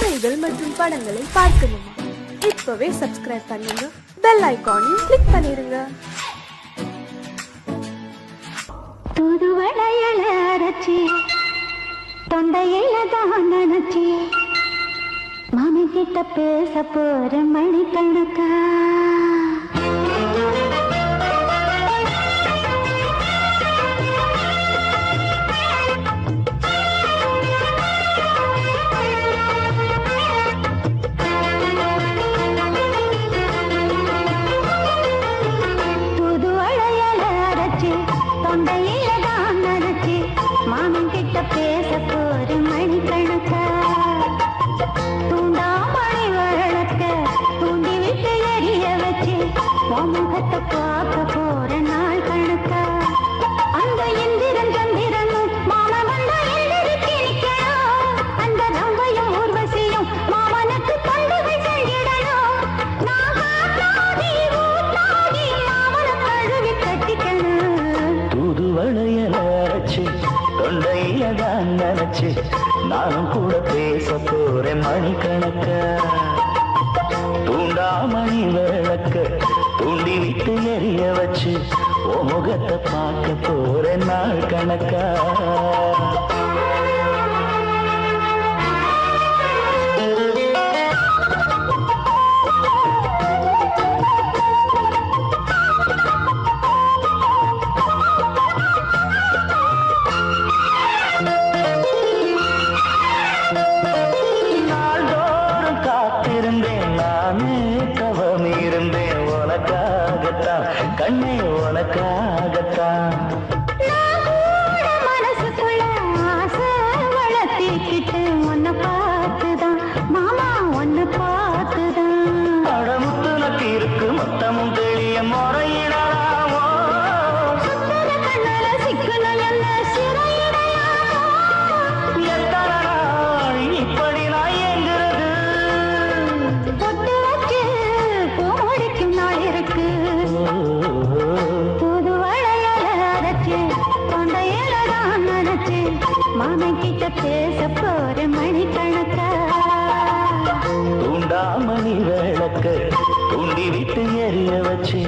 கதைகள் மற்றும் படங்களை பார்க்கணுமா? இப்பவே சப்ஸ்கிரைப் பண்ணுங்க, பெல் ஐகானையும் கிளிக் பண்ணிருங்க. தூதுவளையல அரைச்சி தொண்டையில தான் நினைச்சி மாமி கிட்ட பேச போற மணிக்கணக்கா. தூதுவளையல அரைச்சி தொண்டையில தான் நினைச்சி மாமி கிட்ட பேச போற மணிக்கணக்கா. தூண்டாமணி வழக்க தூண்டி விட்டு எரிய வச்சு முகத்தை பார்க்க போற நாள் கணக்கா. அந்த இந்திரன் சந்திரனும் மாமா வந்தா எந்திரிச்சு நிக்கணும். அந்த ரம்பையும் ஊர்வசியும் மாமனுக்கு தொண்டுகள் செஞ்சிடணும். நான் காத்தாடி ஊத்தாடி மாமனை கழுவி கட்டிக்கணும். தூதுவளையல அரைச்சு தொண்டையில தான் நினைச்சு நானும் கூட பேச போறேன் மணிக்கணக்க. தூண்டாமணி விளக்க தூண்டி விட்டு எரிய வச்சு ஓ முகத்தை பார்க்க போறேன் நாள் கணக்கா. நாள்தோறும் காத்திருந்தேன் நானே தவம் இருந்தேன் உனக்காகத்தான் கண்ணே உனக்காகத்தான். மனசுக்குள்ள ஆசை வளர்த்திக்கிட்டு உன்னை பார்த்துதான் மாமா உன்னை பார்த்துதான். அடமுத்து நக்கு இருக்கு மொத்தமும் தெளிய முறையிடலாமோ. சுத்தர கண்ணல சிக்கணும் என்ன சிறையிடையாமோ. எத்தனை நாள் இப்படி நான் எங்கிறது. பொட்டு வச்சு பூ முடிக்கும் நாள் இருக்கு. தூதுவளையல அரைச்சு தொண்டையில தான் நினைச்சு மாமன் கிட்ட பேச போற மணிக்கணக்கா. தூண்டாமணி விளக்க தூண்டி விட்டு எரிய வச்சு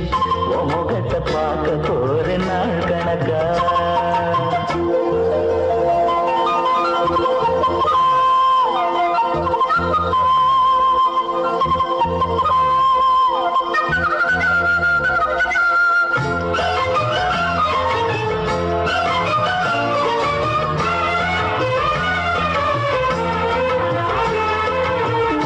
ஓ முகத்தை பார்க்க போறேன் நாள் கணக்கா.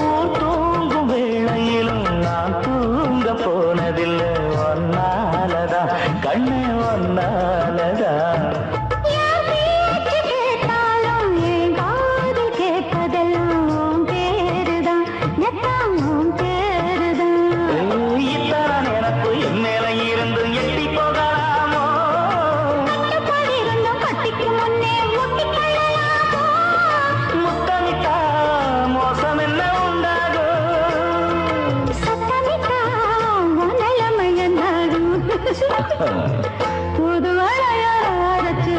ஊர் தூங்கும் வேளையிலும் நான் தூங்க போனதில்லை ஒன்னாலதான் கண்ணே ஒன்னாலதான். என் பேச்சு கேட்டாலும் என் காது கேட்பதெல்லாம் உன் பேருதான் எல்லாம் உன் பேருதான். இத்தான் எனக்கு என் மேல இருந்து எட்டி போகலாமோ. கட்டுப்பாடு இருந்தும் கட்டிக்கு முன்னே முட்டிக்கொள்ளலாமோ. முத்தமிட்டா மோசம் என்ன உண்டாகும். சத்தமிட்டா உன் நிலைமை என்னாகும். தூதுவளையல அரைச்சு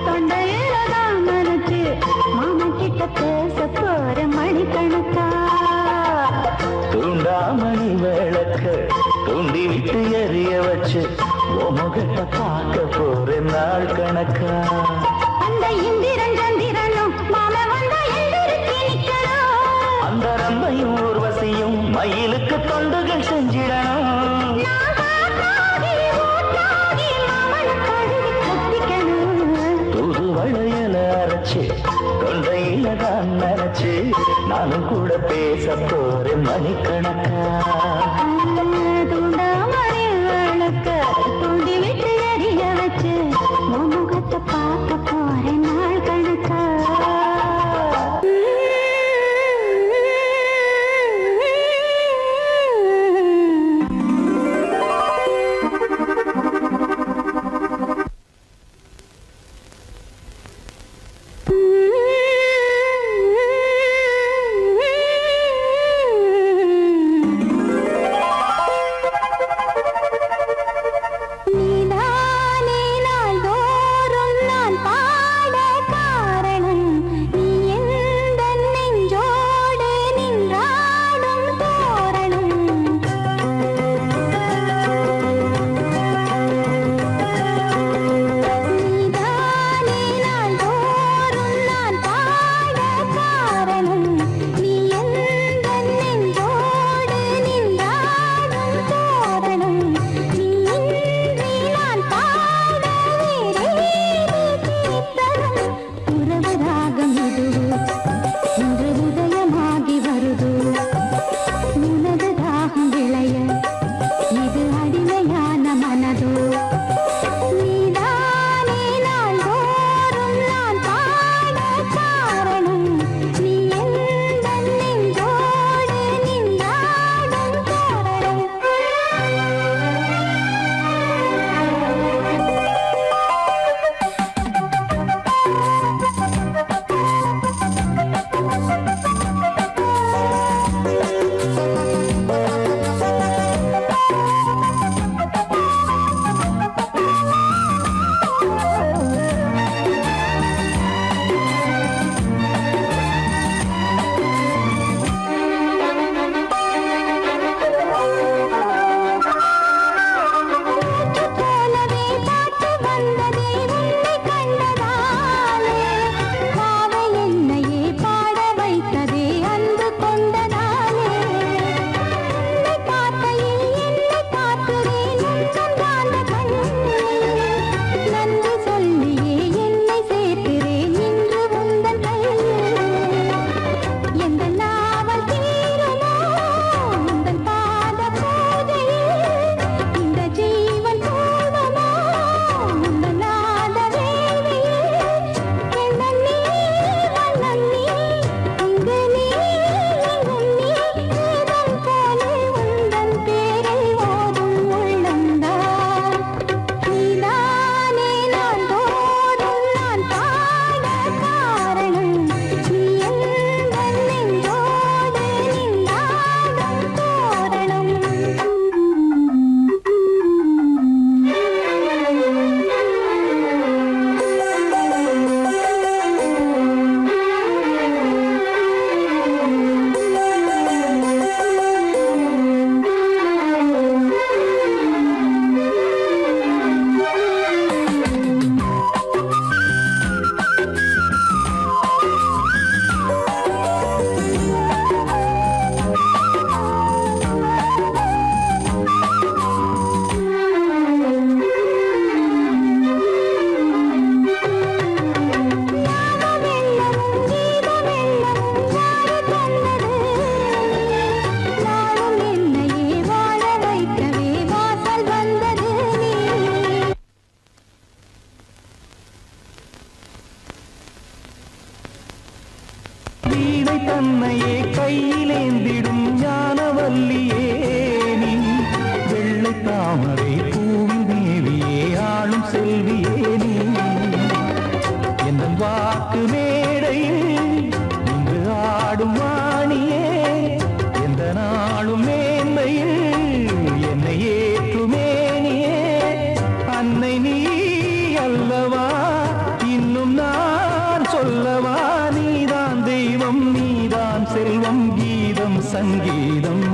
தொண்டையில தான் நினைச்சு மாமன் கிட்ட பேச போற மணிக்கணக்கா. தூண்டாமணி விளக்க தூண்டி விட்டு எரிய வச்சு ஓ முகத்தை பார்க்க போறேன் நாள் கணக்கா. அந்த இந்திரன் சந்திரனும் மாமா வந்தா எந்திரிச்சு நிக்கணும். அந்த ரம்பையும் ஊர்வசியும் மயிலுக்கு தொண்டுகள் செஞ்சிடணும். நான் காத்தாடி ஊத்தாடி மாமனை கழுவி கட்டிக்கணும். தூதுவளையல அரைச்சு தொண்டையில தான் நினைச்சு நானும் கூட பேச போறேன் மணிக்கணக்கா. தூண்டாமணி விளக்க தூண்டி விட்டு எரிய வச்சு உன் முகத்தை பார்க்க போற நாள் கணக்கா. தன்னையே கையிலேந்திடும் ஞானவல்லியே நீ வெள்ளை தாமரை பூவி தேவியே ஆளும் செல்வியே நீ என் வாக்கு மேடையில் இங்கு ஆடும் வாணியே எந்த நாளும் மேன்மையில் என்னை ஏற்றுமேனியே அன்னை நீ அல்லவா இன்னும் நான் சொல்லவா நீதான் தெய்வம் நீதான் செல்வம் கீதம் சங்கீதம்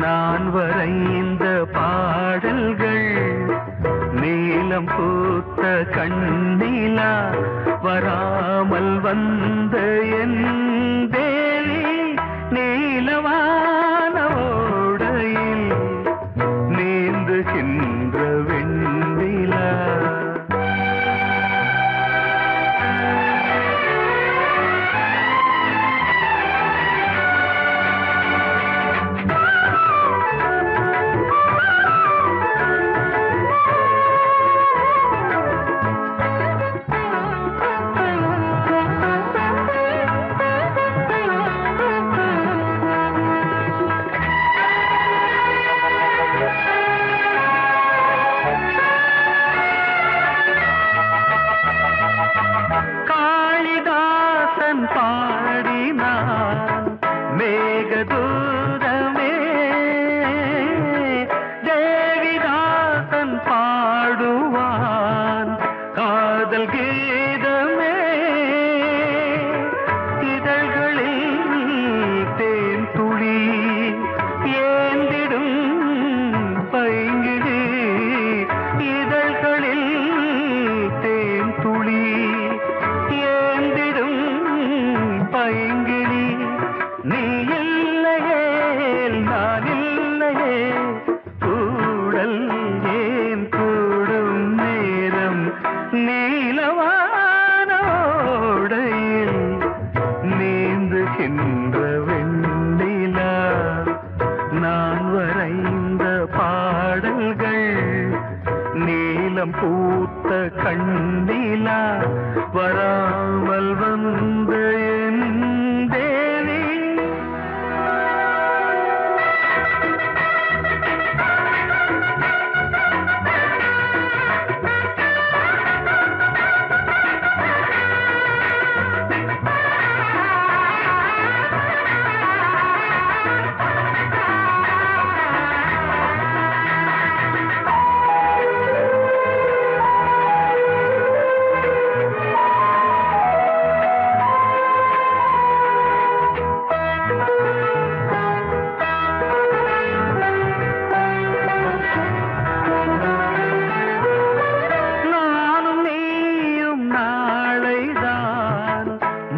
நான் வரைந்த பாடல்கள் நீலம் பூத்த கண்ணிலா வராமல் வந்த என் தேவி நீலவான ஓடையில் நீந்துகின்ற வெண்ணிலா பாடினான் மேகதூதமே தேவிதாசன் பாடுவான் காதல் கீதமே இதழ்களில் தேன் துளி ஏந்திடும் பைங்கிழி இதழ்களில் தேன் துளி ஏந்திடும் பைங்கிழி நீ இல்லையே நான் இல்லையே கூடல் ஏன் கூடும் நேரம் நீலவானோடையில் நீந்துகின்ற வெண்ணிலா நான் வரைந்த பாடல்கள் நீலம் பூத்த கண்ணிலா வராமல் வந்த என் தேவி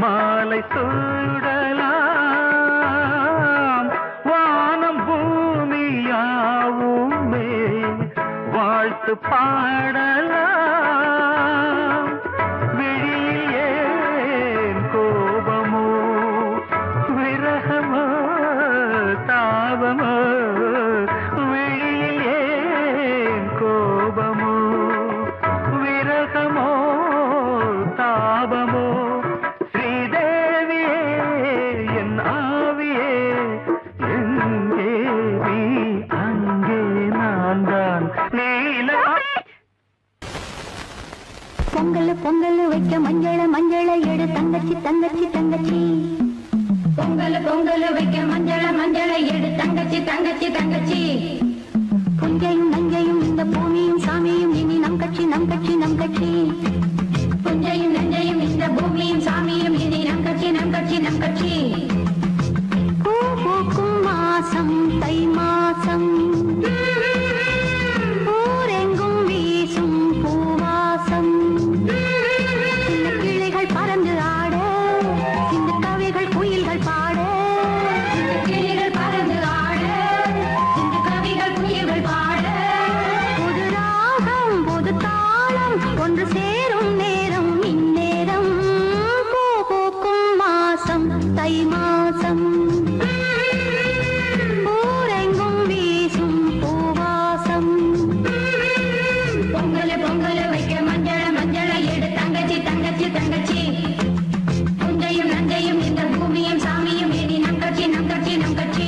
மாலை சூடலாம் வானம் பூமியாவுமே வாழ்த்து பாடலாம் விழியில் ஏன் கோபமோ விரக தாபமோ விழியில் ஏன் கோபமோ விரகமோ தாபமோ ஸ்ரீதேவியே என் ஆவியே எங்கே நீ அங்கே நான் தான் நீலா பொங்கல் பொங்கல் வைக்க மஞ்சள மஞ்சள எடு தங்கச்சி தங்கச்சி தங்கச்சி பொங்கல் பொங்கல் வைக்க மஞ்சள மஞ்சள எடு தங்கச்சி தங்கச்சி தங்கச்சி புஞ்சையும் நஞ்சையும் இந்த பூமியும் சாமியும் இனி நம் கட்சி நம் கட்சி நம் கட்சி புஞ்சையும் நஞ்சையும் இந்த பூமியும் சாமியும் இனி நம் கட்சி நம் கட்சி நம் கட்சி பூ பூக்கும் மாசம் தை மாசம் ஊரெங்கும் வீசும் பூவாசம் சின்ன கிளிகள் பறந்து ஆட சின்ன கவிகள் குயில்கள் பாட சின்ன கிளிகள் பறந்து ஆட சின்ன கவிகள் குயில்கள் பாட புது ராகம் புது தாளம் ஒன்று சேரும் நேரம் இந்நேரம் பூ பூக்கும் மாசம் தை மாசம் ஊரெங்கும் வீசும் பூவாசம் பொங்கல் பொங்கல் வைக்க மஞ்சள மஞ்சள எடு தங்கச்சி தங்கச்சி தங்கச்சி புஞ்சையும் நஞ்சையும் இந்த பூமியும் சாமியும் இனி நம் கட்சி நம் கட்சி நம் கட்சி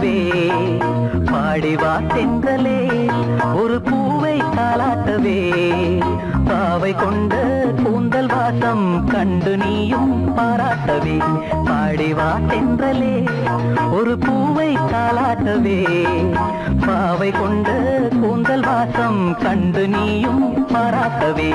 தாலாட்டவே பாடிவா தென்றலே ஒரு பூவை தாலாட்டவே பாவை கொண்ட கூந்தல் வாசம் கண்டு நீயும் பாராட்டவே பாடிவா தென்றலே ஒரு பூவை தாலாட்டவே பாவை கொண்ட கூந்தல் வாசம் கண்டு நீயும் பாராட்டவே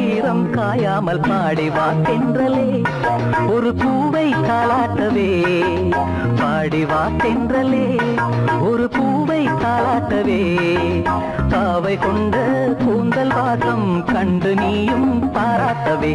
ஈரம் காயாமல் பாடிவா தென்றலே ஒரு பூவை தாலாட்டவே பாடிவா தென்றலே ஒரு பூவை தாலாட்டவே பாவை கொண்ட கூந்தல் வாசம் கண்டு நீயும் பாராட்டவே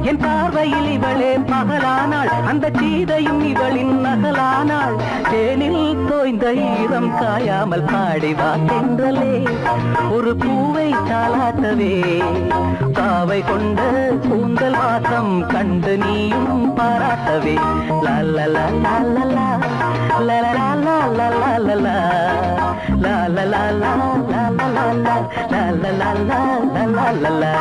என் பார்வையில் இவளே பகலானாள் அந்த சீதையும் இவளின் நகலானாள் தேனில் தோய்ந்த ஈரம் காயாமல் பாடிவா தென்றலே ஒரு பூவை தாலாட்டவே பாவை கொண்ட கூந்தல் வாசம் கண்டு நீயும் பாராட்டவே லல்லலா லல்லலா லல்லலா லல்லலா லல்லலா லல்லலா லல்லலா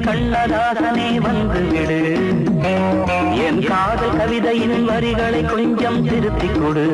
கண்ணதாசனே வந்து விடு என் காதல் கவிதையின் வரிகளை கொஞ்சம் திருத்திக் கொடு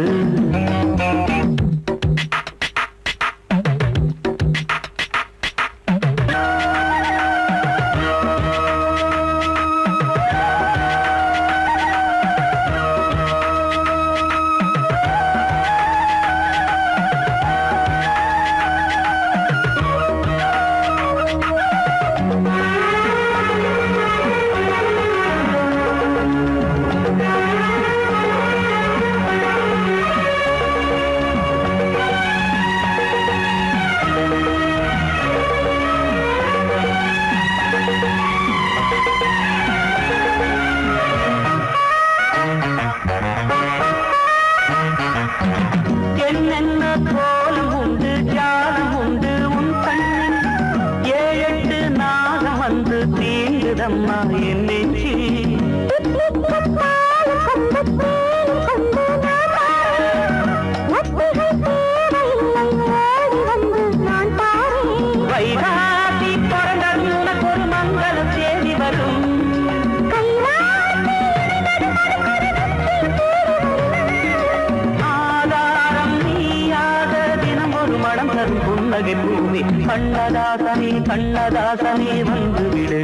கண்ணதாசனே வந்து விடு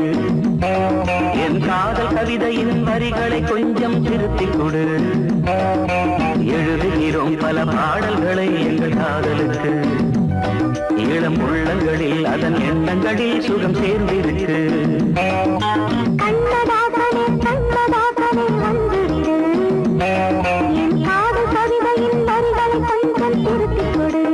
என் காதல் கவிதையின் வரிகளை கொஞ்சம் திருத்திக் கொடு எழுதுகிறோம் பல பாடல்களை எங்கள் காதலுக்கு இளம் உள்ளங்களில் அதன் எண்ணங்களில் சுகம் சேர்ந்திருக்கு கண்ணதாசனே கண்ணதாசனே வந்து விடு என் காதல் கவிதையின் வரிகளை கொஞ்சம் திருத்திக் கொடு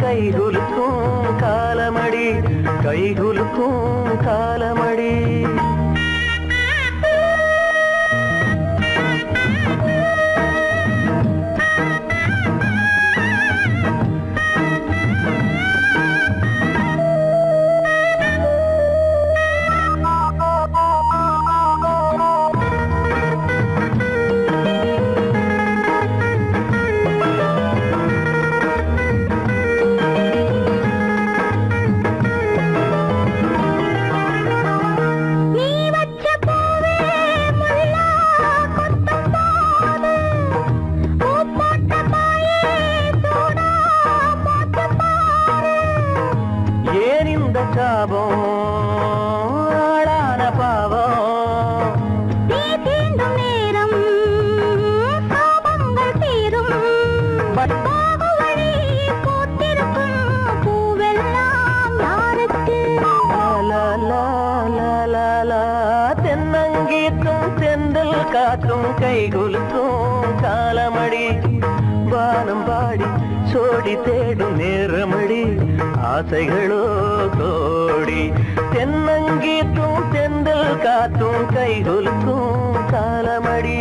கைகுலுக்கும் காலமடி கைகுலுக்கும் காலமடி வானம் பாடி சோடி தேடும் நேரமடி ஆசைகளோ கோடி தென்னங்கீத்தும் தென்றல் காத்தும் கைகுலுக்கும் காலமடி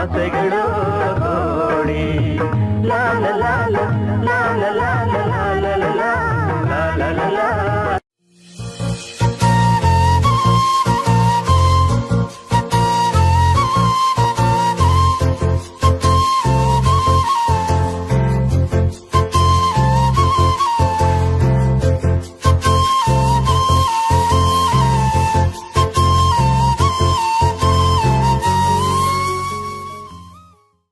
ஆசைகள்